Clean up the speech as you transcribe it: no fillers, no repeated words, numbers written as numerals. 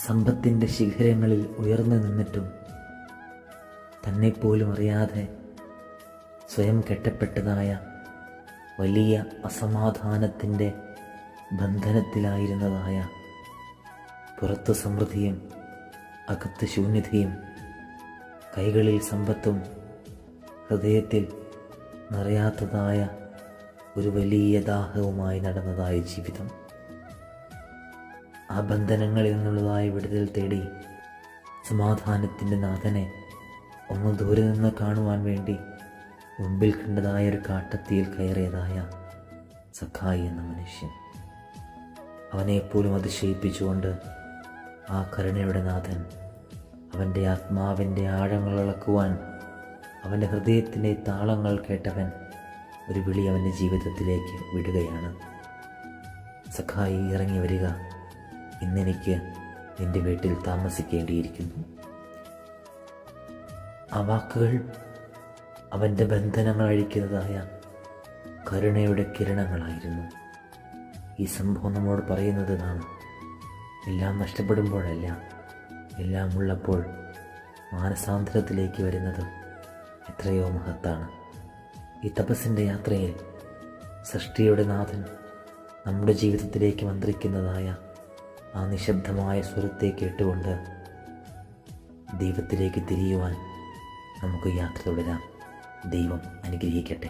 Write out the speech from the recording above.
സമ്പത്തിൻ്റെ ശിഖരങ്ങളിൽ ഉയർന്നു നിന്നിട്ടും തന്നെപ്പോലും അറിയാതെ സ്വയം കെട്ടപ്പെട്ടതായ വലിയ അസമാധാനത്തിൻ്റെ ബന്ധനത്തിലായിരുന്നതായ പുറത്തു സമൃദ്ധിയും അകത്ത് ശൂന്യതയും, കൈകളിൽ സമ്പത്തും ഹൃദയത്തിൽ നിറയാത്തതായ ഒരു വലിയ ദാഹവുമായി നടന്നതായ ജീവിതം. ആ ബന്ധനങ്ങളിൽ നിന്നുള്ളതായ വിടുതൽ തേടി സമാധാനത്തിൻ്റെ നാഥനെ ഒന്ന് ദൂരെ നിന്ന് കാണുവാൻ വേണ്ടി മുമ്പിൽ കണ്ടതായ ഒരു കാട്ടത്തിയിൽ കയറിയതായ സഖായി എന്ന മനുഷ്യൻ, അവനെപ്പോലും അതിശയിപ്പിച്ചുകൊണ്ട് ആ കരുണയുടെ നാഥൻ അവൻ്റെ ആത്മാവിൻ്റെ ആഴങ്ങൾ ഇളക്കുവാൻ, അവൻ്റെ ഹൃദയത്തിൻ്റെ താളങ്ങൾ കേട്ടവൻ ഒരു വിളി അവൻ്റെ ജീവിതത്തിലേക്ക് വിടുകയാണ്. സഖായി, ഇറങ്ങി വരിക, ഇന്നെനിക്ക് നിൻ്റെ വീട്ടിൽ താമസിക്കേണ്ടിയിരിക്കുന്നു. ആ വാക്കുകൾ അവൻ്റെ ബന്ധനങ്ങൾ അഴിക്കുന്നതായ കരുണയുടെ കിരണങ്ങളായിരുന്നു. ഈ സംഭവം നമ്മോട് പറയുന്നത് നാം എല്ലാം നഷ്ടപ്പെടുമ്പോഴല്ല, എല്ലാം ഉള്ളപ്പോൾ മാനസാന്തരത്തിലേക്ക് വരുന്നത് എത്രയോ മഹത്താണ്. ഈ തപസ്സിൻ്റെ യാത്രയിൽ സൃഷ്ടിയുടെ നാഥൻ നമ്മുടെ ജീവിതത്തിലേക്ക് മന്ത്രിക്കുന്നതായ ആ നിശബ്ദമായ സ്വരത്തെ കേട്ടുകൊണ്ട് ദൈവത്തിലേക്ക് തിരിയുവാൻ നമുക്ക് യാത്ര തുടരാം. ദൈവം അനുഗ്രഹിക്കട്ടെ.